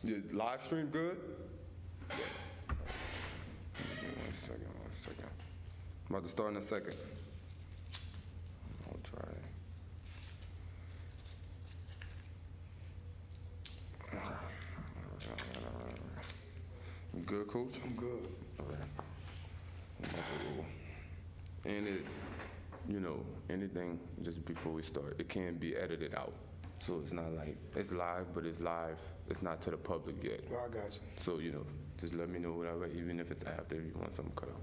Your live stream good? One second. I'm about to start in a second. I'll try. You good, Coach? I'm good. All right. And it, anything just before we start, it can be edited out. So it's not like, it's live, but it's live. It's not to the public yet. Well, I got you. So, just let me know whatever, even if it's after, if you want something cut out.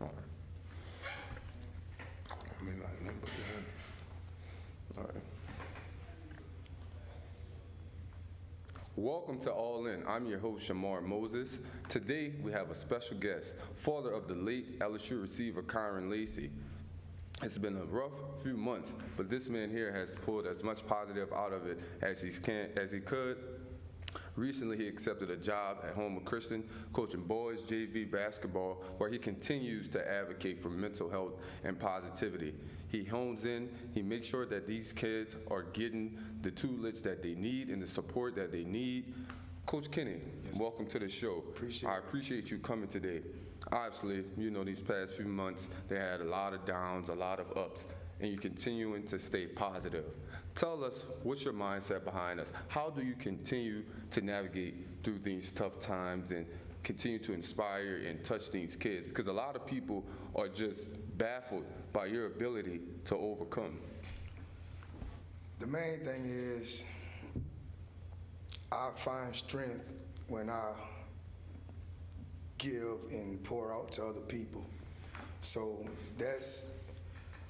All right. Maybe I remember that. All right. Welcome to All In. I'm your host, Shamar Moses. Today, we have a special guest, father of the late LSU receiver, Kyron Lacy. It's been a rough few months, but this man here has pulled as much positive out of it as he could. Recently, he accepted a job at Homer Christian, coaching boys JV basketball, where he continues to advocate for mental health and positivity. He hones in, he makes sure that these kids are getting the tutelage that they need and the support that they need. Coach Kenny, yes, welcome to the show. I appreciate you coming today. Obviously, these past few months, they had a lot of downs, a lot of ups, and you're continuing to stay positive. Tell us, what's your mindset behind us? How do you continue to navigate through these tough times and continue to inspire and touch these kids? Because a lot of people are just baffled by your ability to overcome. The main thing is I find strength when I give and pour out to other people. So that's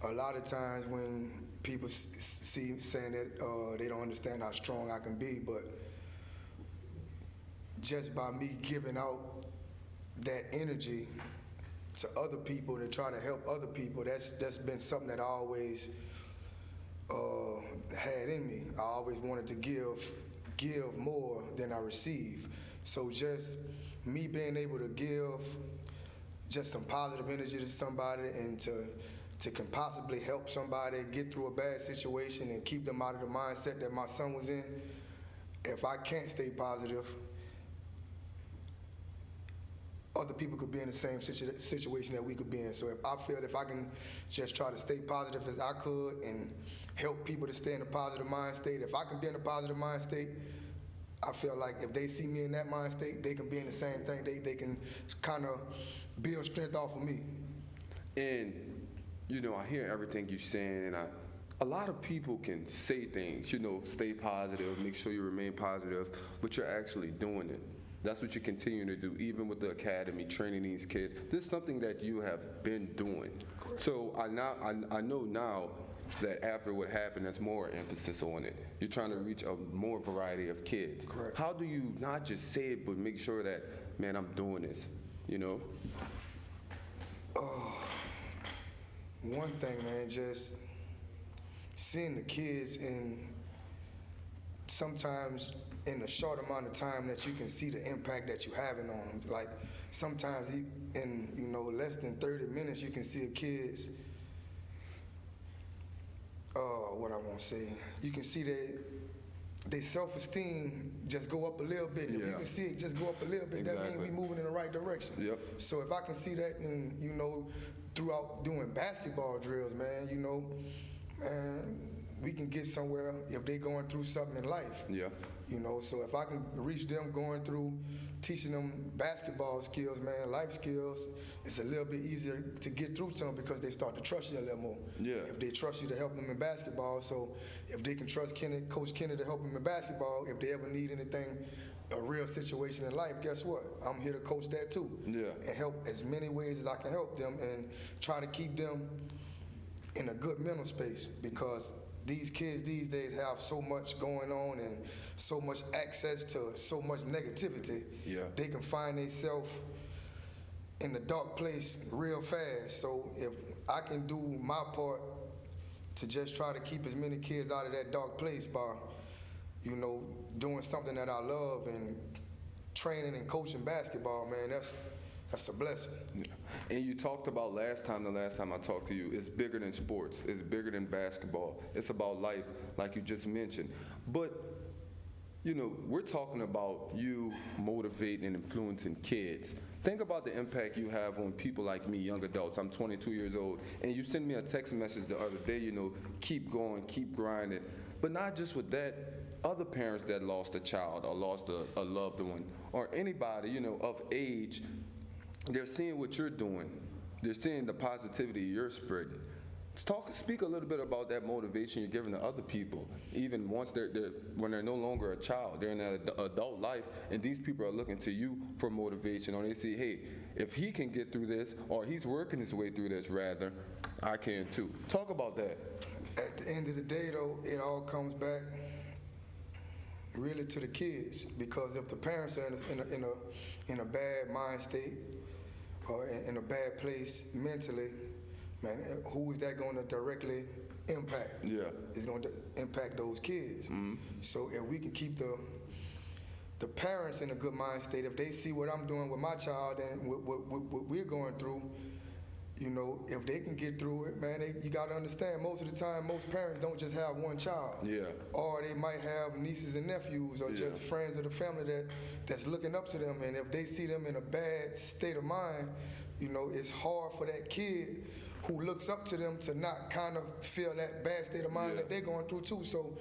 a lot of times when people saying that they don't understand how strong I can be, but just by me giving out that energy to other people to try to help other people, that's been something that I always had in me. I always wanted to give more than I receive. So just me being able to give just some positive energy to somebody and to can possibly help somebody get through a bad situation and keep them out of the mindset that my son was in. If I can't stay positive, other people could be in the same situation that we could be in. So if I can just try to stay positive as I could and help people to stay in a positive mind state, if I can be in a positive mind state, I feel like if they see me in that mind state, they can be in the same thing. They can kind of build strength off of me. And, I hear everything you're saying, and a lot of people can say things, stay positive, make sure you remain positive, but you're actually doing it. That's what you continue to do, even with the academy, training these kids. This is something that you have been doing. Correct. So I know now that after what happened, there's more emphasis on it. You're trying to reach a more variety of kids. Correct. How do you not just say it, but make sure that, man, I'm doing this, One thing, man, just seeing the kids in sometimes in a short amount of time that you can see the impact that you're having on them. Like sometimes in less than 30 minutes you can see a kid's you can see their self-esteem just go up a little bit. If you can see it just go up a little bit, exactly. That means we're moving in the right direction. Yep. So if I can see that and throughout doing basketball drills, man, we can get somewhere if they're going through something in life. Yeah. So if I can reach them going through teaching them basketball skills, man, life skills, it's a little bit easier to get through to them because they start to trust you a little more. Yeah. If they trust you to help them in basketball, so if they can trust Coach Kenny to help them in basketball, if they ever need anything, a real situation in life, guess what? I'm here to coach that too. Yeah. And help as many ways as I can help them and try to keep them in a good mental space, because these kids these days have so much going on and so much access to so much negativity. Yeah. They can find themselves in the dark place real fast. So if I can do my part to just try to keep as many kids out of that dark place by, doing something that I love and training and coaching basketball, man, that's a blessing. Yeah. And you talked about the last time I talked to you, it's bigger than sports. It's bigger than basketball. It's about life, like you just mentioned. But, we're talking about you motivating and influencing kids. Think about the impact you have on people like me, young adults. I'm 22 years old, and you sent me a text message the other day, keep going, keep grinding. But not just with that, other parents that lost a child or lost a loved one, or anybody, of age, they're seeing what you're doing. They're seeing the positivity you're spreading. Speak a little bit about that motivation you're giving to other people, even once when they're no longer a child, they're in that adult life, and these people are looking to you for motivation, or they see, hey, if he can get through this, or he's working his way through this, rather, I can too. Talk about that. At the end of the day, though, it all comes back really to the kids, because if the parents are in a bad mind state or in a bad place mentally, man, who is that going to directly impact? Yeah, it's going to impact those kids. Mm-hmm. So if we can keep the parents in a good mind state, if they see what I'm doing with my child and what we're going through, if they can get through it, man, you got to understand, most of the time, most parents don't just have one child. Yeah. Or they might have nieces and nephews, or just friends of the family that's looking up to them. And if they see them in a bad state of mind, it's hard for that kid who looks up to them to not kind of feel that bad state of mind that they're going through too. So,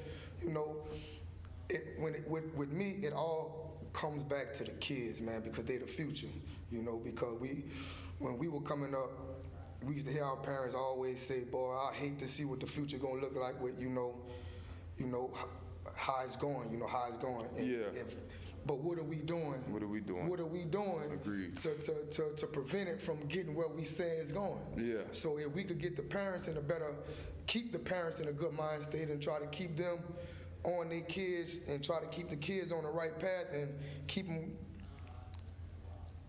with me, it all comes back to the kids, man, because they're the future. Because when we were coming up, we used to hear our parents always say, "Boy, I hate to see what the future gonna look like with how it's going. How it's going." And but what are we doing? What are we doing? Agreed. To prevent it from getting where we say it's going. Yeah. So if we could get the parents keep the parents in a good mind state and try to keep them on their kids and try to keep the kids on the right path and keep them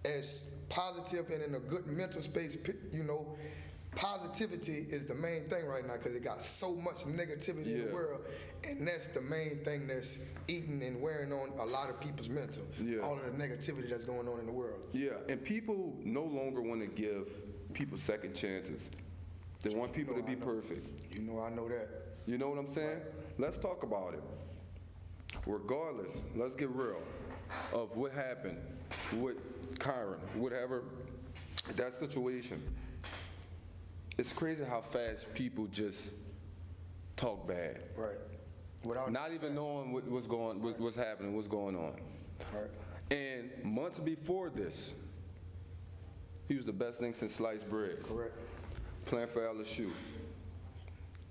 as positive and in a good mental space, positivity is the main thing right now, because it got so much negativity in the world, and that's the main thing that's eating and wearing on a lot of people's mental. All of the negativity that's going on in the world. Yeah, and people no longer want to give people second chances. They want people to be perfect. I know that. You know what I'm saying? Right. Let's talk about it. Regardless, let's get real of what happened with Kyron, whatever, that situation. It's crazy how fast people just talk bad. Right. Without not even knowing what's happening, what's going on. Right. And months before this, he was the best thing since sliced bread. Correct. Playing for LSU.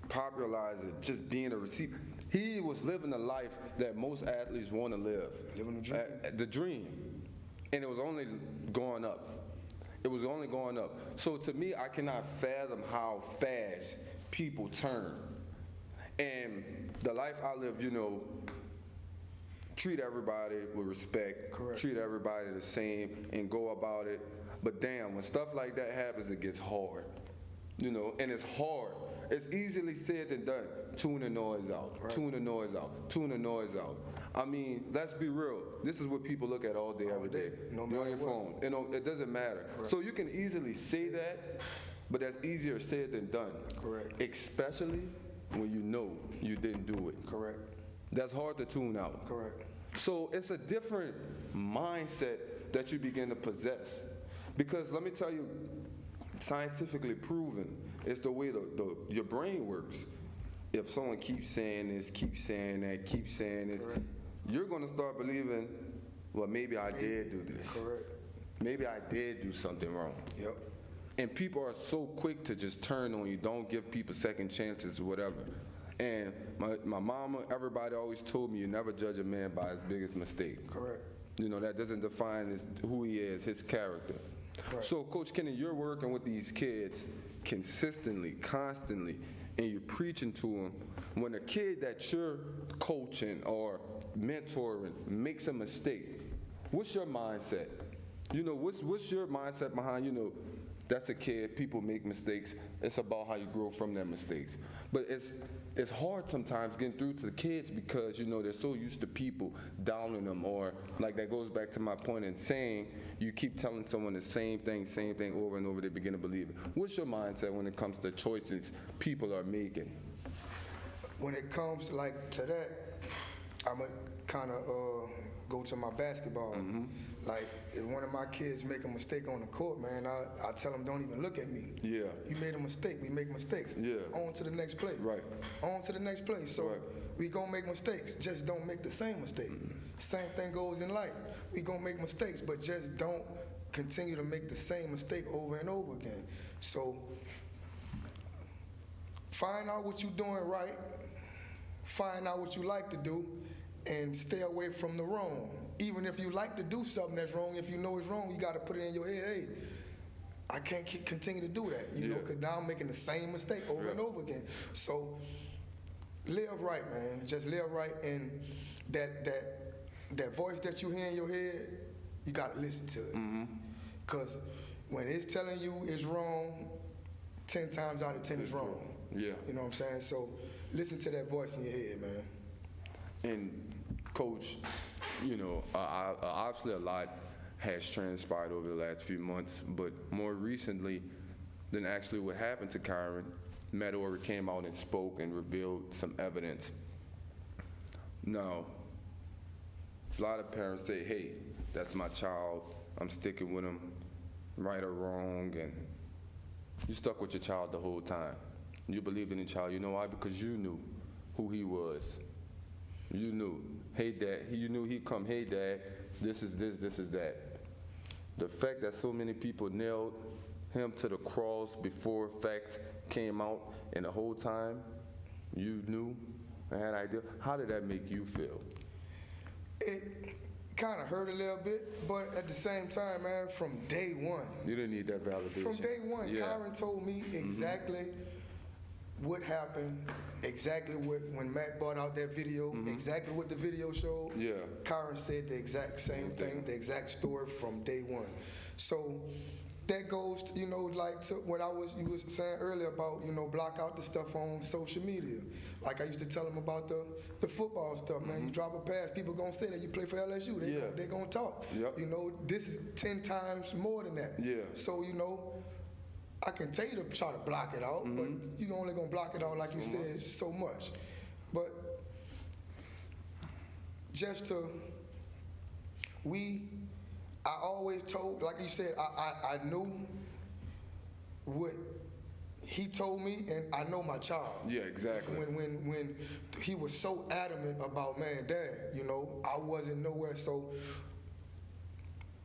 Popularizing, just being a receiver. He was living a life that most athletes want to live. Living the dream. The dream. And it was only going up. It was only going up. So to me, I cannot fathom how fast people turn. And the life I live, treat everybody with respect. Correct. Treat everybody the same and go about it. But damn, when stuff like that happens, it gets hard. And it's hard. It's easily said than done. Tune the noise out. Right. Tune the noise out. Tune the noise out. I mean, let's be real. This is what people look at all day, every day. No matter on your phone. It doesn't matter. Correct. So you can easily say that, but that's easier said than done. Correct. Especially when you didn't do it. Correct. That's hard to tune out. Correct. So it's a different mindset that you begin to possess. Because let me tell you, scientifically proven, it's the way your brain works. If someone keeps saying this, keeps saying that, keeps saying this, correct, you're going to start believing, well, maybe I did do this. Correct. Maybe I did do something wrong. Yep. And people are so quick to just turn on you. Don't give people second chances or whatever. And my mama, everybody always told me, you never judge a man by his biggest mistake. Correct. That doesn't define who he is, his character. Right. So, Coach Kenny, you're working with these kids consistently, constantly, and you're preaching to them. When a kid that you're coaching or mentoring makes a mistake, what's your mindset? What's your mindset behind, that's a kid, people make mistakes. It's about how you grow from their mistakes. But it's hard sometimes getting through to the kids because, they're so used to people downing them, or like that goes back to my point in saying you keep telling someone the same thing over and over, they begin to believe it. What's your mindset when it comes to choices people are making? When it comes to that, I'ma kind of go to my basketball. Like, if one of my kids make a mistake on the court, man, I tell them, don't even look at me. Yeah. You made a mistake. We make mistakes. Yeah. On to the next play. Right. On to the next play. So Right. we gonna make mistakes. Just don't make the same mistake. Same thing goes in life. We gonna make mistakes, but just don't continue to make the same mistake over and over again. So find out what you're doing right. Find out what you like to do, and stay away from the wrong. Even if you like to do something that's wrong, if you know it's wrong, you got to put it in your head, hey, I can't continue to do that, you know, because now I'm making the same mistake over and over again. So live right, man. Just live right, and that voice that you hear in your head, you got to listen to it. Because when it's telling you it's wrong, 10 times out of 10 is wrong. Yeah. You know what I'm saying? So listen to that voice in your head, man. And Coach, you know, obviously a lot has transpired over the last few months, but more recently than actually what happened to Kyron, Meadowry came out and spoke and revealed some evidence. Now, a lot of parents say, hey, that's my child, I'm sticking with him, right or wrong, and you stuck with your child the whole time. You believed in your child. You know why? Because you knew who he was. You knew, hey dad, you knew he'd come, hey dad, this is this, this is that. The fact that so many people nailed him to the cross before facts came out, and the whole time you knew and had an idea, how did that make you feel? It kind of hurt a little bit, but at the same time, man, from day one. You didn't need that validation. From day one, Yeah. Kyron told me exactly what happened, exactly what, when Matt brought out that video, exactly what the video showed. Yeah. Kyron said the exact same thing, the exact story from day one. So that goes to, you know, like to what you was saying earlier about, you know, block out the stuff on social media. Like I used to tell them about the football stuff, man. You drop a pass, people gonna say that you play for LSU. They gonna talk. Yep. You know, this is 10 times more than that. Yeah. So, you know, I can tell you to try to block it out, but you're only gonna block it out, like you said, so much. But just to, I always told, like you said, I knew what he told me, and I know my child. Yeah, exactly. When he was so adamant about, man, Dad, you know, I wasn't nowhere, so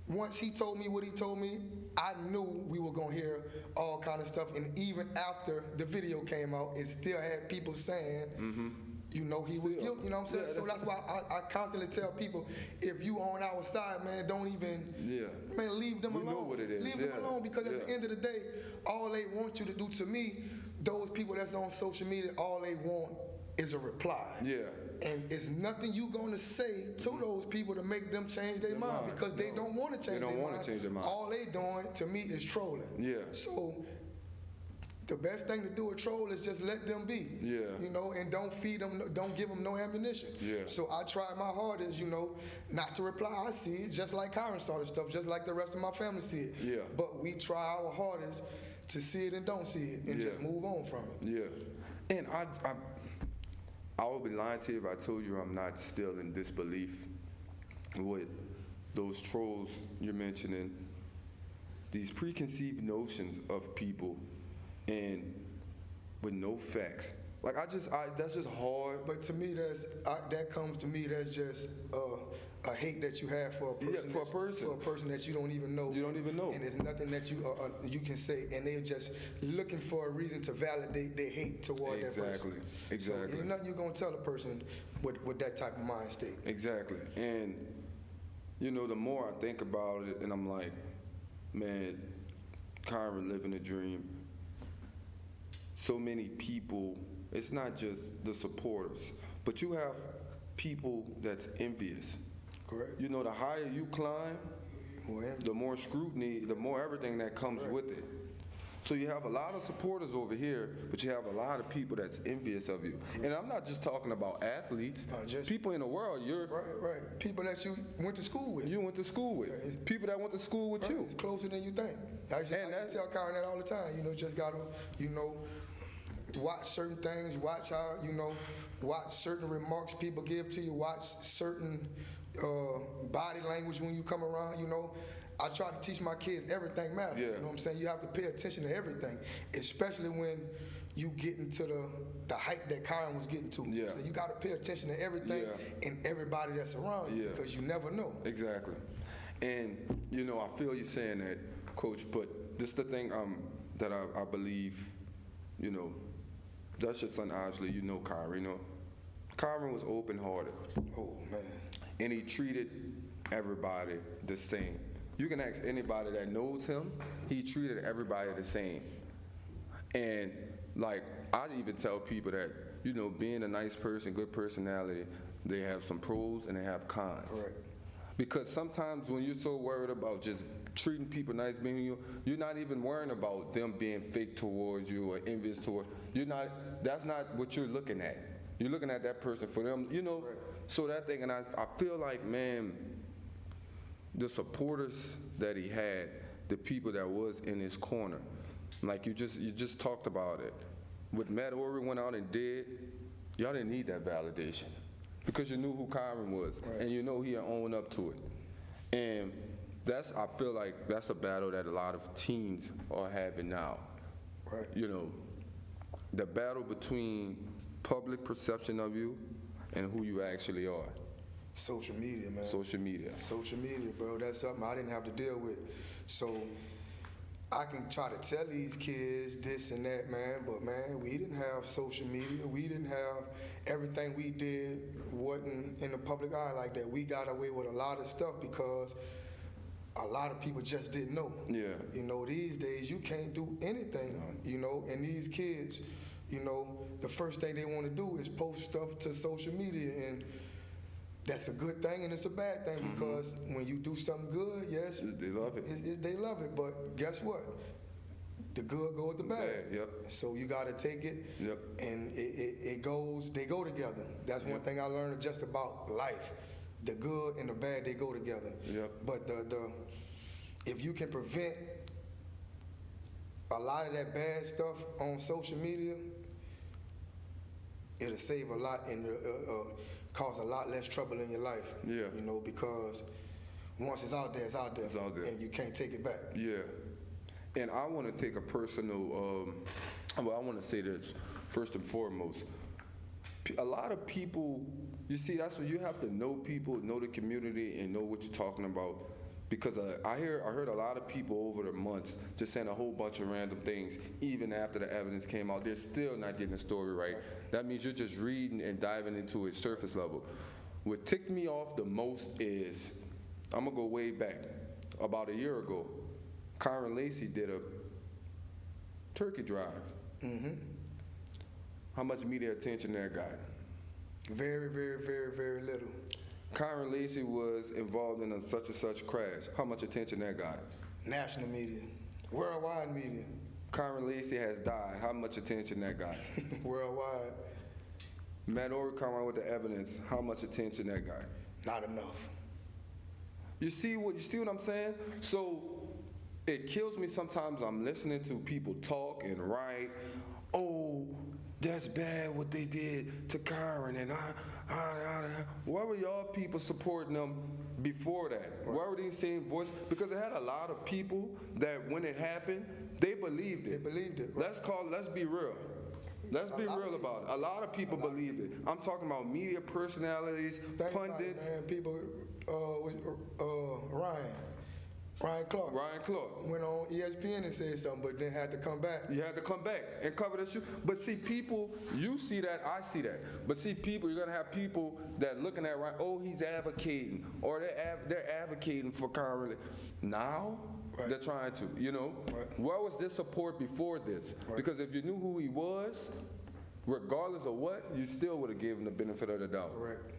once he told me what he told me, I knew we were gonna hear all kind of stuff. And even after the video came out, it still had people saying, you know, he was guilty. You know what I'm saying? Yeah, so that's why I constantly tell people, if you on our side, man, don't even, man, leave them alone. We know what it is. Leave them alone, because at the end of the day, all they want you to do, to me, those people that's on social media, all they want is a reply. Yeah. And it's nothing you gonna say to those people to make them change their mind, because they don't want to change their mind. All they doing, to me, is trolling. Yeah. So the best thing to do with troll is just let them be. Yeah. You know, and don't feed them, don't give them no ammunition. Yeah. So I try my hardest, you know, not to reply. I see it just like Kyron saw the stuff, just like the rest of my family see it. Yeah. But we try our hardest to see it and don't see it, and just move on from it. Yeah. And I would be lying to you if I told you I'm not still in disbelief with those trolls you're mentioning, these preconceived notions of people, and with no facts. Like that's just hard. But to me, that comes to me, that's just a hate that you have for a person. Yeah, for a person that you don't even know. You don't even know. And there's nothing that you can say, and they're just looking for a reason to validate their hate toward that person. Exactly. So there's nothing you're gonna tell a person with that type of mind state. Exactly. And you know, the more I think about it, and I'm like, man, Kyron living a dream. So many people, it's not just the supporters, but you have people that's envious. Correct. You know, the higher you climb, the more scrutiny, the more everything that comes with it. So you have a lot of supporters over here, but you have a lot of people that's envious of you. And I'm not just talking about athletes, people in the world. Right. People that you went to school with. You went to school with. People that went to school with you. It's closer than you think. I tell Kyron that all the time. You know, just gotta, you know, watch certain things, watch how, watch certain remarks people give to you, watch certain body language when you come around, I try to teach my kids everything matters. Yeah. You know what I'm saying? You have to pay attention to everything, especially when you get into the height that Kyron was getting to. Yeah. So you got to pay attention to everything and everybody that's around you because you never know. Exactly. And, I feel you saying that, Coach, but this is the thing that I believe, that's your son, obviously, Kyron, Kyron was open-hearted. Oh, man. And he treated everybody the same. You can ask anybody that knows him, he treated everybody the same. And I even tell people that, being a nice person, good personality, they have some pros and they have cons. Correct. Because sometimes when you're so worried about just treating people nice, being you, you're not even worrying about them being fake towards you or envious towards you. That's not what you're looking at. You're looking at that person for them, Right. So that thing, and I feel like, man, the supporters that he had, the people that was in his corner, like you just talked about it. What Matt Ory went out and did, y'all didn't need that validation because you knew who Kyron was, right. and he'd own up to it. And I feel like that's a battle that a lot of teens are having now. Right. The battle between public perception of you and who you actually are. Social media, man. Social media. Social media, bro. That's something I didn't have to deal with. So I can try to tell these kids this and that, man, but man, we didn't have social media. We didn't have everything we did wasn't in the public eye like that. We got away with a lot of stuff because a lot of people just didn't know. Yeah. These days you can't do anything, and these kids, the first thing they want to do is post stuff to social media, and that's a good thing and it's a bad thing because when you do something good, yes, they love it. They love it, but guess what? The good go with the bad. Yep. So you got to take it, Yep. and they go together. That's one thing I learned just about life. The good and the bad, they go together. Yep. But if you can prevent a lot of that bad stuff on social media, it'll save a lot and cause a lot less trouble in your life. Yeah. Because once it's out there, it's out there. It's out there. And you can't take it back. Yeah. And I want to take a personal, I want to say this first and foremost. A lot of people, you see, that's what you have to know people, know the community, and know what you're talking about. Because I heard a lot of people over the months just saying a whole bunch of random things, even after the evidence came out. They're still not getting the story right. That means you're just reading and diving into it surface level. What ticked me off the most is, I'm going to go way back. About a year ago, Kyron Lacey did a turkey drive. Mm-hmm. How much media attention that got? Very, very, very, very little. Kyron Lacey was involved in a such and such crash. How much attention that got? National media. Worldwide media. Kyron Lacey has died. How much attention that got? Worldwide. Matt Ory come out with the evidence. How much attention that got? Not enough. You see what I'm saying? So it kills me sometimes. I'm listening to people talk and write. Oh, that's bad what they did to Kyron, and why were y'all people supporting them before that? Right. Why were these same voices? Because it had a lot of people that when it happened, they believed it. They believed it. Right. Let's be real. Let's be real about it. A lot of people believed it. I'm talking about media personalities, pundits. Man, people, Ryan Clark went on ESPN and said something, but then had to come back. You had to come back and cover the shoe. But see, people, you see that, I see that. But see, people, you're gonna have people that looking at Ryan, oh, he's advocating, or they're advocating for Kyron. Now, right. They're trying to, Right. Where was this support before this? Right. Because if you knew who he was, regardless of what, you still would have given him the benefit of the doubt. Correct.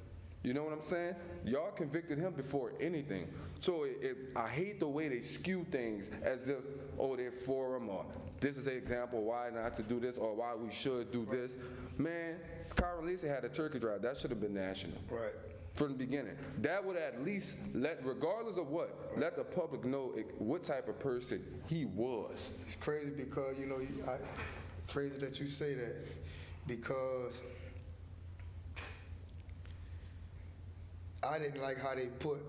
You know what I'm saying? Y'all convicted him before anything. So I hate the way they skew things as if, oh, they're for him, or this is an example why not to do this, or why we should do this. Man, Kyron Lacey had a turkey drive. That should have been national. Right. From the beginning. That would at least regardless of what, let the public know what type of person he was. It's crazy because, Crazy that you say that, because I didn't like how they put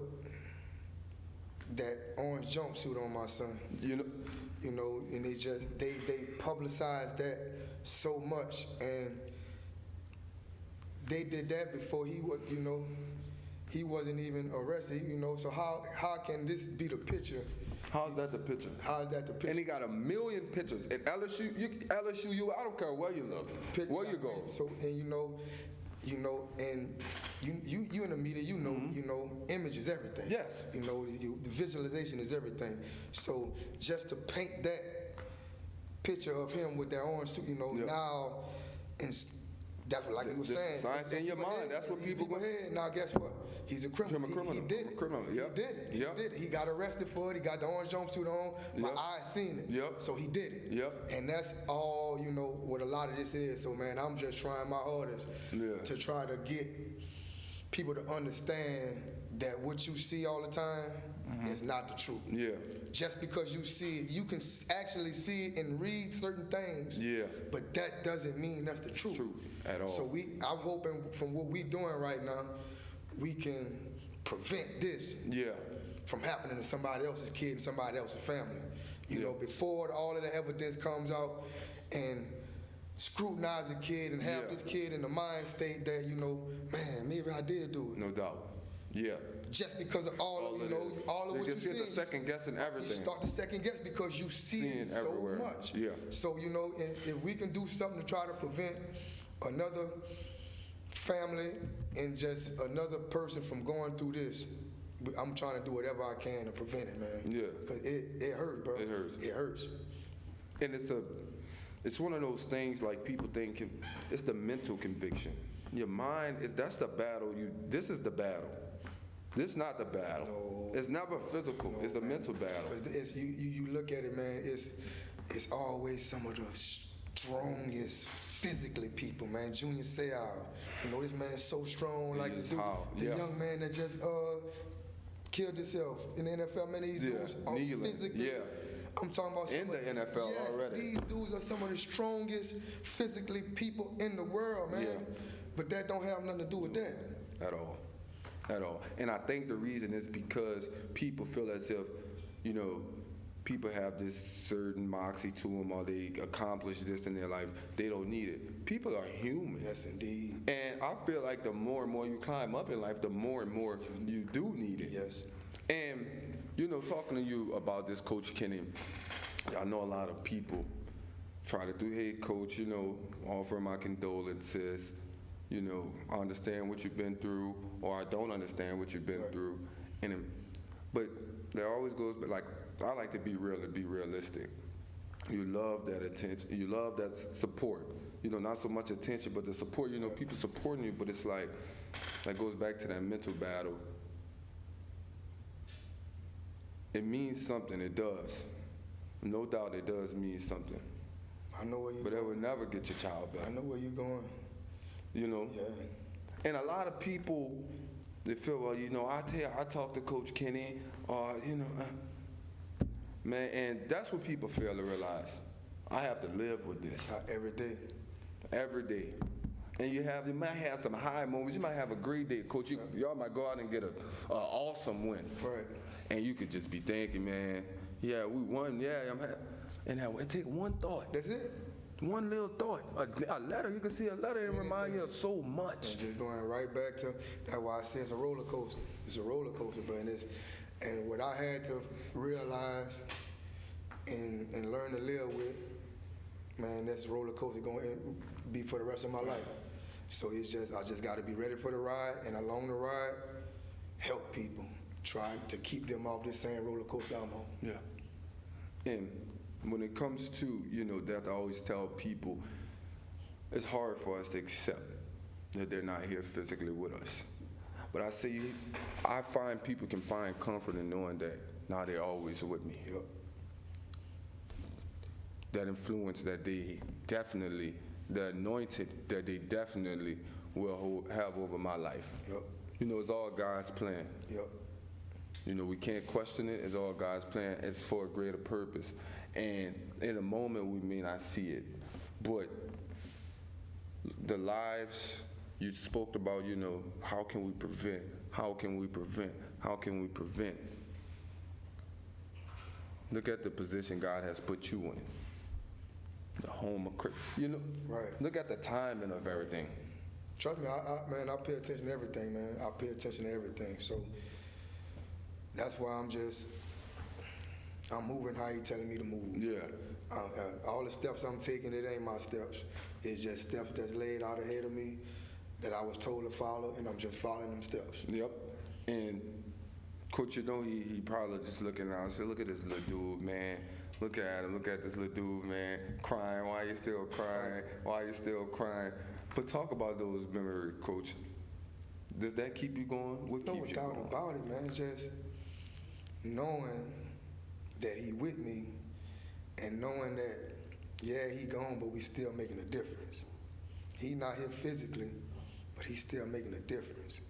that orange jumpsuit on my son. You know, And they publicized that so much, and they did that before he was, he wasn't even arrested, so how can this be the picture? how's that the picture? How is that the picture? And he got a million pictures. At LSU, I don't care where you look, where you go. So, and and you in the media, image is everything. Yes. The visualization is everything. So just to paint that picture of him with that orange suit, now, and that's what, like you were saying. Science in your mind. That's what people head. Now, guess what? He's a criminal. He did it. Criminal. Yep. He did it. Yep. He did it. He got arrested for it. He got the orange jumpsuit on. My eyes seen it. Yep. So he did it. Yep. And that's all, what a lot of this is. So, man, I'm just trying my hardest to try to get people to understand that what you see all the time is not the truth. Yeah. Just because you see it, you can actually see it and read certain things. Yeah. But that doesn't mean that's the truth. True at all. So I'm hoping from what we're doing right now, we can prevent this from happening to somebody else's kid and somebody else's family. Before all of the evidence comes out and scrutinize the kid and have this kid in the mind state that, man, maybe I did do it. No doubt. Yeah. Just because of all of what you see. You second guessing everything. You start to second guess because you see it so everywhere. much. Yeah. So, if we can do something to try to prevent another family and just another person from going through this, I'm trying to do whatever I can to prevent it, man. Yeah. Because it hurts, bro. It hurts. It hurts. And it's one of those things like people think it's the mental conviction. Your mind that's the battle. This is the battle. This is not the battle. No. It's never physical. It's the mental battle. You look at it, man. It's always some of the strongest physically people, man. Junior Seau, this man's so strong. Like the young man that just killed himself in the NFL. Man, these dudes are physically. Yeah. I'm talking about in the NFL already. These dudes are some of the strongest physically people in the world, man. Yeah. But that don't have nothing to do with that. At all. And I think the reason is because people feel as if, people have this certain moxie to them or they accomplish this in their life. They don't need it. People are human. Yes, indeed. And I feel like the more and more you climb up in life, the more and more you do need it. Yes. And, talking to you about this, Coach Kenny, I know a lot of people try to do, hey, Coach, offer my condolences. I understand what you've been through, or I don't understand what you've been through. But there always goes, like, I like to be real and be realistic. You love that attention. You love that support. Not so much attention, but the support. People supporting you, but it's like, that goes back to that mental battle. It means something. It does. No doubt it does mean something. I know where you're going. But going. it will never get your child back. I know where you're going. Yeah. And a lot of people, they feel, well, I talked to Coach Kenny, man, and that's what people fail to realize. I have to live with this. Every day. Every day. And you might have some high moments. You might have a great day, Coach. Y'all might go out and get an awesome win. Right. And you could just be thinking, man, we won, I'm happy. And it take one thought. That's it. One little thought, a letter. You can see a letter and remind you of so much. And just going right back to that's why I say it's a roller coaster. It's a roller coaster, but and what I had to realize and learn to live with, man, this roller coaster going to be for the rest of my life. So I just got to be ready for the ride, and along the ride, help people, try to keep them off this same roller coaster I'm on. Yeah. And when it comes to, that I always tell people, it's hard for us to accept that they're not here physically with us. But I find people can find comfort in knowing that now they're always with me. Yep. That influence that they definitely, the anointed that they definitely will have over my life. Yep. It's all God's plan. Yep. We can't question it. It's all God's plan. It's for a greater purpose. And in a moment, we may not see it. But the lives you spoke about, how can we prevent? How can we prevent? How can we prevent? Look at the position God has put you in. The home of Christ. Right. Look at the timing of everything. Trust me, man, I pay attention to everything, man. I pay attention to everything. So that's why I'm moving how he telling me to move. Yeah. All the steps I'm taking, it ain't my steps. It's just steps that's laid out ahead of me that I was told to follow, and I'm just following them steps. Yep. And Coach, he probably just looking out and said, look at this little dude, man. Look at him. Look at this little dude, man. Crying. Why you still crying? Why you still crying? But talk about those memories, Coach. Does that keep you going? What keeps you going? No doubt about it, man. Just knowing that he with me and knowing that, yeah, he gone, but we still making a difference. He not here physically, but he's still making a difference.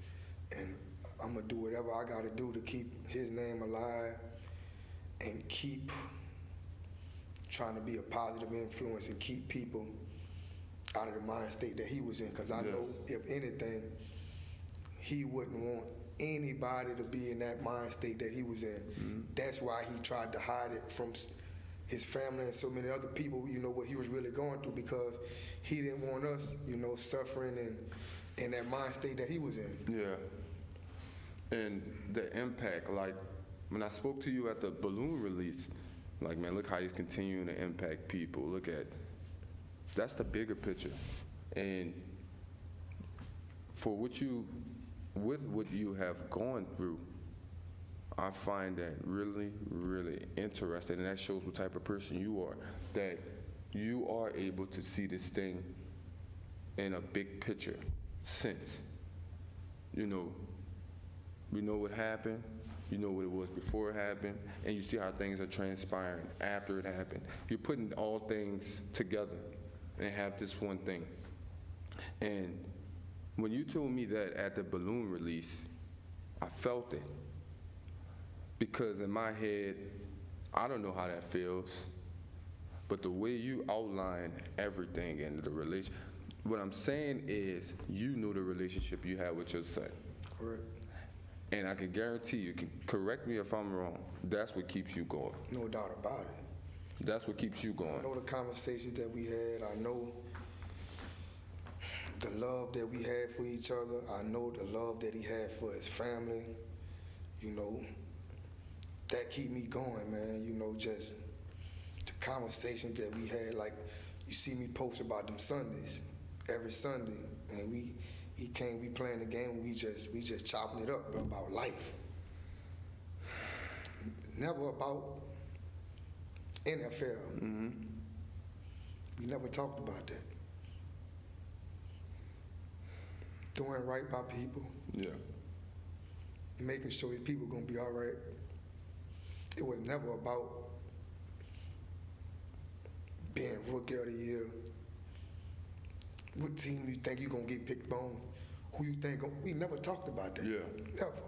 And I'm going to do whatever I got to do to keep his name alive and keep trying to be a positive influence and keep people out of the mind state that he was in. Because I know, if anything, he wouldn't want anybody to be in that mind state that he was in. Mm-hmm. That's why he tried to hide it from his family and so many other people, what he was really going through, because he didn't want us, suffering and in that mind state that he was in. Yeah. And the impact, like when I spoke to you at the balloon release, like, man, look how he's continuing to impact people. Look at, that's the bigger picture. And for with what you have gone through, I find that really, really interesting, and that shows what type of person you are, that you are able to see this thing in a big picture sense. We know what happened, you know what it was before it happened, and you see how things are transpiring after it happened. You're putting all things together and have this one thing. And when you told me that at the balloon release, I felt it. Because in my head, I don't know how that feels, but the way you outline everything in the relation, what I'm saying is you knew the relationship you had with your son. Correct. And I can guarantee you can correct me if I'm wrong, that's what keeps you going. No doubt about it. That's what keeps you going. I know the conversations that we had. I know the love that we had for each other. I know the love that he had for his family. That keep me going, man. Just the conversations that we had. Like, you see me post about them Sundays, every Sunday, and he came, we playing the game, and we just chopping it up, bro, about life. Never about NFL. Mm-hmm. We never talked about that. Doing right by people. Yeah. Making sure that people gonna be all right. It was never about being rookie of the year. What team you think you gonna get picked on? Who you think? We never talked about that. Yeah. Never.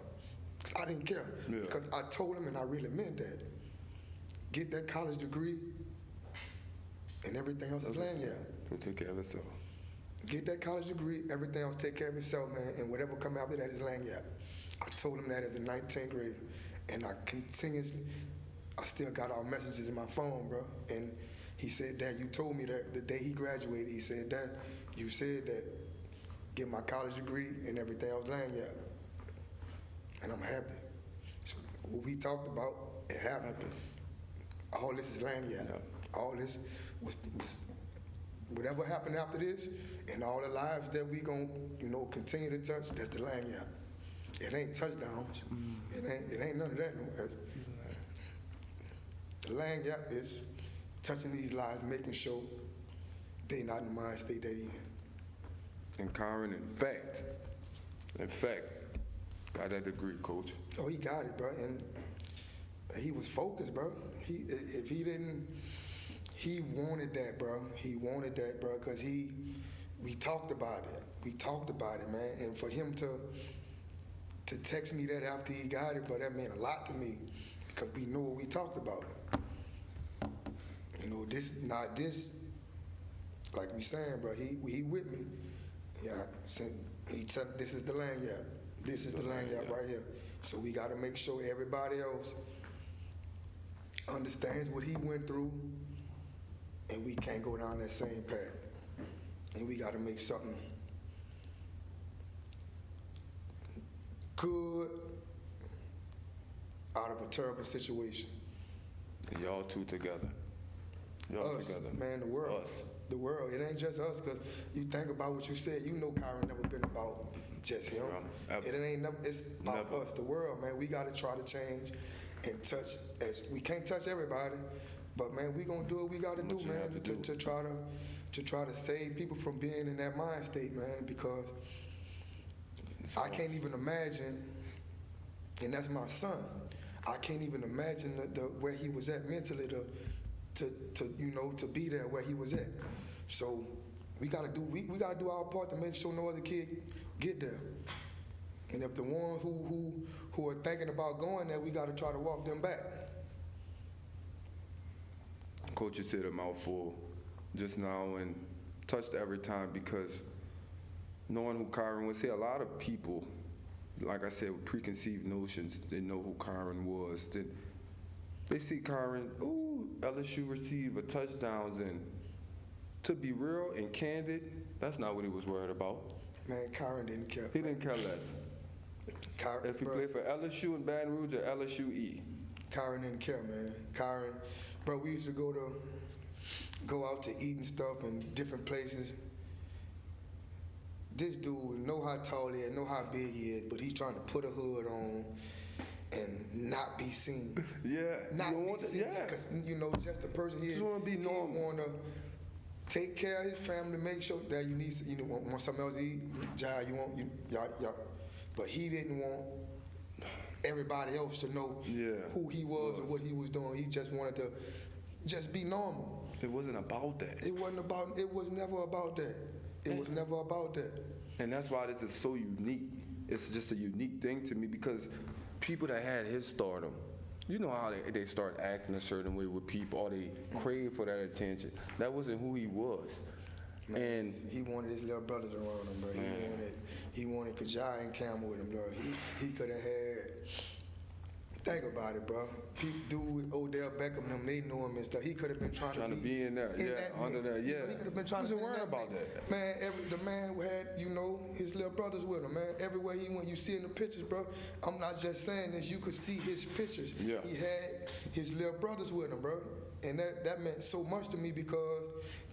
'Cause I didn't care. Yeah. Because I told him, and I really meant that. Get that college degree, and everything else is lanyard. We'll take care of itself. Get that college degree, everything else take care of itself, man, and whatever come after that is lanyard. I told him that as a 19th grader, and I still got our messages in my phone, bro. And he said, Dad, you told me that the day he graduated, he said, Dad, you said that, get my college degree and everything else lanyard. And I'm happy. So what we talked about, it happened. All this is lanyard. Yeah. All this was whatever happened after this, and all the lives that we gonna, continue to touch, that's the lanyard. It ain't touchdowns. It ain't none of that. No. The lanyard is touching these lives, making sure they not in the mind state that he in. And Kyron, in fact, got that degree, Coach. Oh, he got it, bro, and he was focused, bro. He wanted that, bro. He wanted that, bro, because we talked about it. We talked about it, man. And for him to text me that after he got it, but that meant a lot to me, because we know what we talked about. This like we saying, bro, he with me. Yeah, he tell this is the lanyard. This is the lanyard right here. So we got to make sure everybody else understands what he went through, and we can't go down that same path. And we got to make something good out of a terrible situation. And y'all two together. Y'all Us, together. man, the world. Us. The world. It ain't just us, because you think about what you said, you know Kyron never been about just him. Ever. It ain't never, it's about Never. us, the world, man. We got to try to change and touch, as we can't touch everybody, but man, we gonna do what we got to do, What you man, have to do. to try to save people from being in that mind state, man, because I can't even imagine, and that's my son, I can't even imagine the where he was at mentally to be there where he was at. So we gotta do our part to make sure no other kid get there. And if the ones who are thinking about going there, we gotta try to walk them back. Coach, you said a mouthful just now and touched every time, because knowing who Kyron was, see, a lot of people, like I said, with preconceived notions, didn't know who Kyron was. They see Kyron, ooh, LSU receiver touchdowns, and to be real and candid, that's not what he was worried about. Man, Kyron didn't care. He didn't care less. If he played for LSU in Baton Rouge or LSU E. Kyron didn't care, man. Kyron, bro, we used to go out to eat and stuff in different places. This dude know how tall he is, know how big he is, but he trying to put a hood on and not be seen. Yeah. Not you be want seen, yeah. because just the person he is. Just wanna be normal. He wanna take care of his family, make sure that want something else to eat. Jai, you want y'all. But he didn't want everybody else to know who he was or what he was doing. He just wanted to just be normal. It wasn't about that. It was never about that. It was never about that. And that's why this is so unique. It's just a unique thing to me, because people that had his stardom, you know how they start acting a certain way with people, or they crave for that attention. That wasn't who he was. Man, and he wanted his little brothers around him, bro. He wanted Kajai and Campbell with him, bro. He could have had. Think about it, bro. People do with Odell Beckham, them, they know him and stuff. He could have been trying to be in there, under there, He could have been trying to be worried in about mix. that. Man, the man had, his little brothers with him, man. Everywhere he went, you see in the pictures, bro. I'm not just saying this, you could see his pictures. Yeah. He had his little brothers with him, bro. And that meant so much to me, because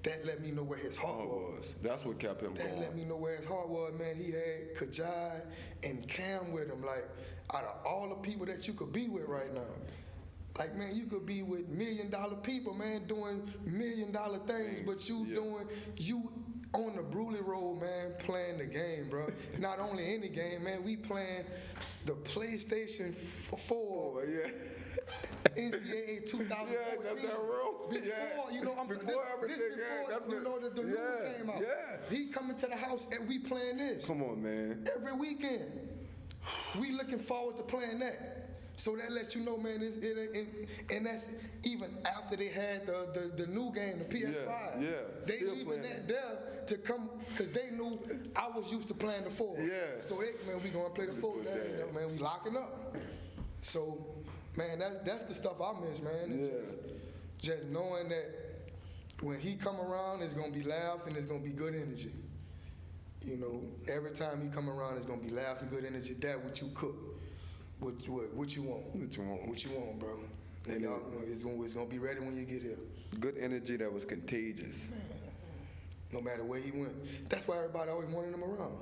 that let me know where his heart was. That's what kept him going. That let me know where his heart was, man. He had Kajai and Cam with him. Like, out of all the people that you could be with right now, like, man, you could be with $1 million people, man, doing $1 million things, but you on the Bruley Road, man, playing the game, bro. Not only any game, man, we playing the PlayStation 4. NCAA 2014. Yeah, that's that real. Before everything, the news came out. Yeah. He coming to the house and we playing this. Come on, man. Every weekend. We looking forward to playing that. So that lets you know, man, and that's even after they had the new game, the PS5. Yeah. They Still leaving playing that there to come, because they knew I was used to playing the 4. Yeah. So we gonna play the 4. Man, we locking up. So, man, that's the stuff I miss, man. It's just knowing that when he come around, it's gonna be laughs and it's gonna be good energy. Every time he come around, it's gonna be laughs and good energy. That what you cook, what you want, what you want, bro. And y'all know it's gonna be ready when you get here. Good energy that was contagious. Man, no matter where he went, that's why everybody always wanted him around,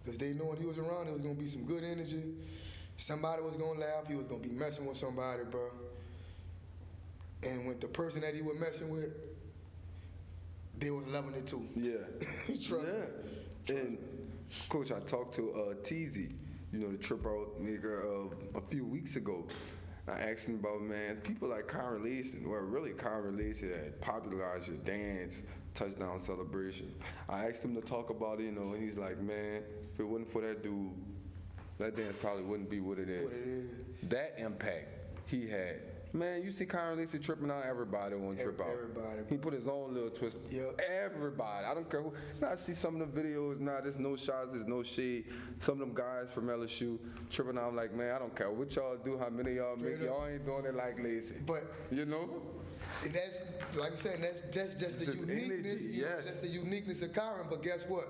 because they knew when he was around, there was gonna be some good energy. Somebody was gonna laugh. He was gonna be messing with somebody, bro. And with the person that he was messing with, they was loving it too. Yeah. Trust me. And Coach, I talked to Teasy, the trip out nigga a few weeks ago. I asked him about, man, people like Kyron Lacey, really Kyron Lacey that popularized your dance, touchdown celebration. I asked him to talk about it, and he's like, man, if it wasn't for that dude, that dance probably wouldn't be what it is. That impact he had Man, you see Kyron Lacey tripping out, everybody want to trip out. Everybody, He bro. put his own little twist. Yep. Everybody. I don't care who. Now, I see some of the videos, there's no shots, there's no shade. Some of them guys from LSU tripping out. I'm like, man, I don't care what y'all do, how many of y'all make. Straight up. Y'all ain't doing it like Lacey. But You know? and that's, like I'm saying, that's just the Just uniqueness, energy, you know, yes. that's the uniqueness of Kyron. But guess what?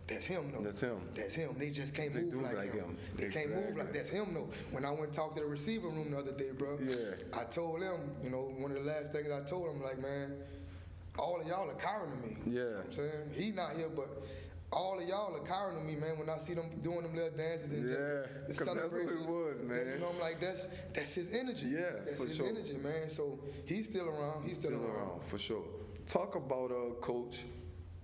That's him, though. That's him. That's him. They just can't They move do like like him. him. They can't move Exactly. like that's him, though. When I went and talked to the receiver room the other day, bro, Yeah. I told him, you know, one of the last things I told him, like, man, all of y'all are Kyron to me. Yeah. You know what I'm saying? He not here, but all of y'all are Kyron to me, man. When I see them doing them little dances and Yeah, just 'cause the that's what it celebrations. was, man. You know, I'm like, that's his energy. Yeah, That's for his sure. energy, man. So he's still around. He's still around. For sure. Talk about Coach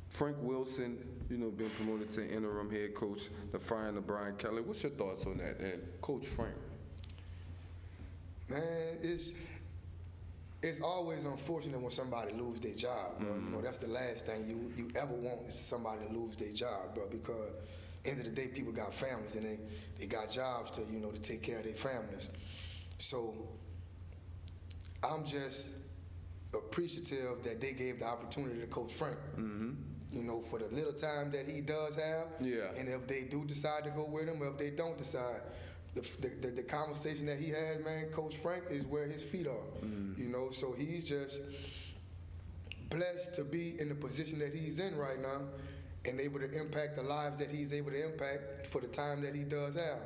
Frank Wilson, you know, being promoted to interim head coach, the firing of Brian Kelly. What's your thoughts on that? And Coach Frank. Man, it's always unfortunate when somebody lose their job, bro. You know, that's the last thing you ever want is somebody to lose their job, bro, because end of the day, people got families and they got jobs to, you know, to take care of their families. So I'm just appreciative that they gave the opportunity to Coach Frank. You know, for the little time that he does have. Yeah. And if they do decide to go with him, or if they don't decide, the conversation that he had, man, Coach Frank is where his feet are. You know, so he's just blessed to be in the position that he's in right now and able to impact the lives that he's able to impact for the time that he does have.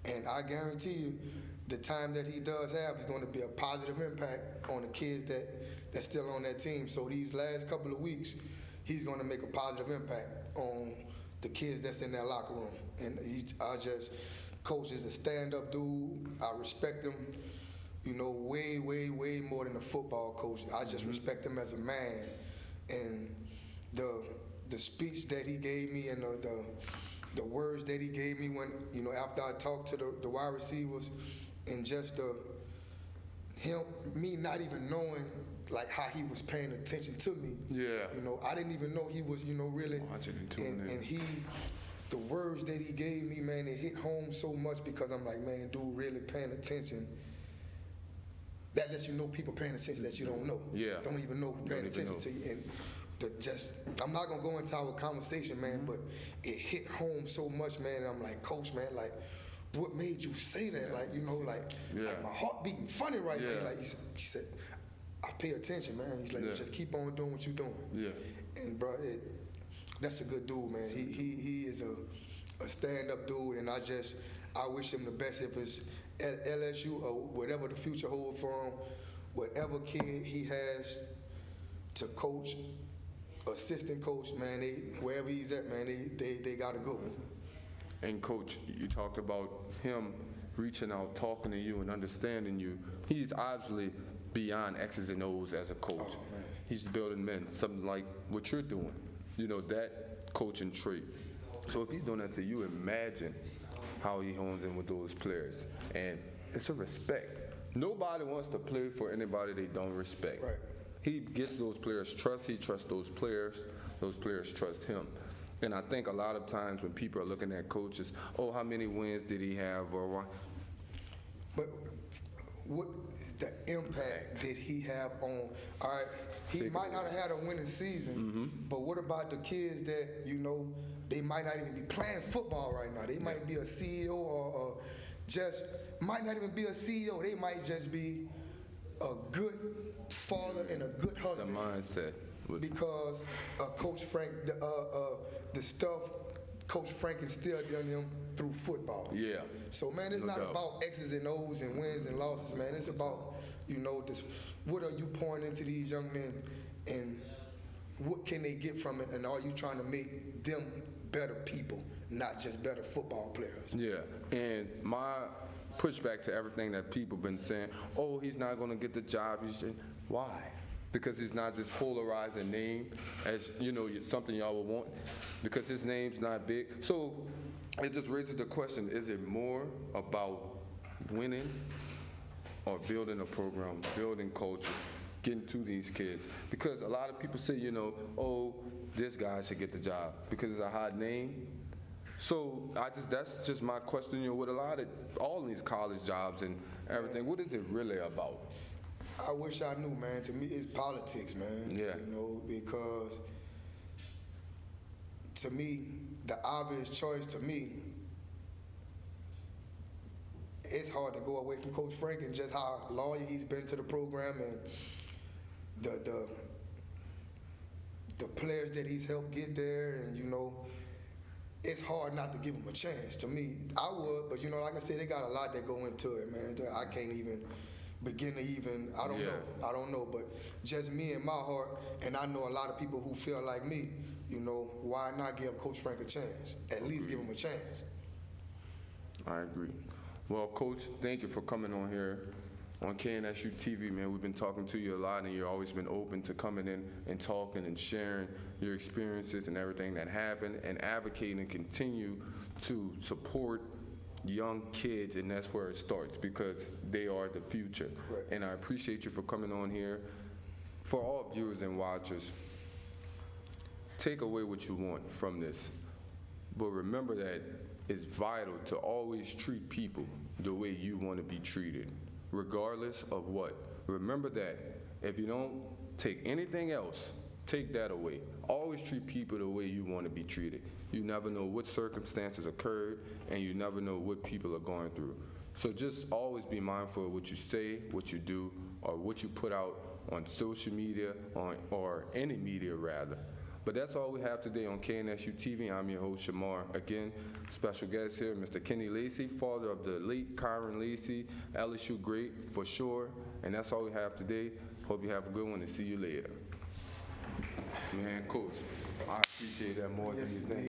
And I guarantee you, the time that he does have is going to be a positive impact on the kids that's still on that team. So these last couple of weeks, he's going to make a positive impact on the kids that's in that locker room. And Coach is a stand-up dude. I respect him, you know, way, way, way more than a football coach. I just respect him as a man. And the speech that he gave me and the words that he gave me when, you know, after I talked to the wide receivers and just me not even knowing like how he was paying attention to me. Yeah. You know, I didn't even know he was, you know, really. Watching and tuning in. And the words that he gave me, man, it hit home so much because I'm like, man, dude really paying attention. That lets you know people paying attention that you don't know. Yeah. Don't even know who paying Don't even attention know. to you. And I'm not gonna go into our conversation, man, but it hit home so much, man. And I'm like, Coach, man, like, what made you say that? Like, you know, like my heart beating funny right now. Like he said, I pay attention, man. He's like, just keep on doing what you're doing. Yeah. And bro, that's a good dude, man. He is a stand-up dude, and I wish him the best if it's at LSU or whatever the future holds for him. Whatever kid he has to coach, assistant coach, man, wherever he's at, man, they got to go. And Coach, you talked about him reaching out, talking to you, and understanding you. He's obviously beyond X's and O's as a coach. Oh, man. He's building men, something like what you're doing. You know, that coaching trait. So if he's doing that to you, imagine how he hones in with those players. And it's a respect. Nobody wants to play for anybody they don't respect. Right. He gets those players trust. He trusts those players trust him. And I think a lot of times when people are looking at coaches, oh, how many wins did he have, or why? But what is the impact did he have on, all right, he might not have had a winning season, but what about the kids that, you know, they might not even be playing football right now. They might be a CEO or just, might not even be a CEO. They might just be a good father and a good The husband. mindset. Because Coach Frank, the stuff Coach Frank instilled in them through football. Yeah. So, man, it's No not doubt. about X's and O's and wins and losses, man. It's about, you know, what are you pouring into these young men and what can they get from it, and are you trying to make them better people, not just better football players? Yeah, and my pushback to everything that people been saying, oh, he's not going to get the job. Why? Because he's not this polarizing name as, you know, something y'all would want, because his name's not big. So it just raises the question, is it more about winning or building a program, building culture, getting to these kids? Because a lot of people say, you know, oh, this guy should get the job because it's a hot name. So that's just my question, you know, with all these college jobs and everything, what is it really about? I wish I knew, man. To me, it's politics, man. Yeah. You know, because to me, the obvious choice to me, it's hard to go away from Coach Frank and just how loyal he's been to the program and the players that he's helped get there, and you know, it's hard not to give him a chance. To me, I would, but you know, like I said, they got a lot that go into it, man. That I can't even begin to I don't know, but just me and my heart, and I know a lot of people who feel like me, you know, why not give Coach Frank a chance? At least give him a chance. I agree. Well, Coach, thank you for coming on here on KNSU TV, man. We've been talking to you a lot, and you've always been open to coming in and talking and sharing your experiences and everything that happened, and advocating and continue to support young kids, and that's where it starts, because they are the future. Correct. And I appreciate you for coming on here. For all viewers and watchers, take away what you want from this, but remember that it's vital to always treat people the way you want to be treated, regardless of what. Remember that if you don't take anything else, take that away. Always treat people the way you want to be treated. You never know what circumstances occurred, and you never know what people are going through. So just always be mindful of what you say, what you do, or what you put out on social media, or any media rather. But that's all we have today on KNSU TV. I'm your host, Shamar. Again, special guest here, Mr. Kenny Lacy, father of the late Kyron Lacy, LSU great for sure. And that's all we have today. Hope you have a good one, and see you later. Man, Coach, I appreciate that more than you think.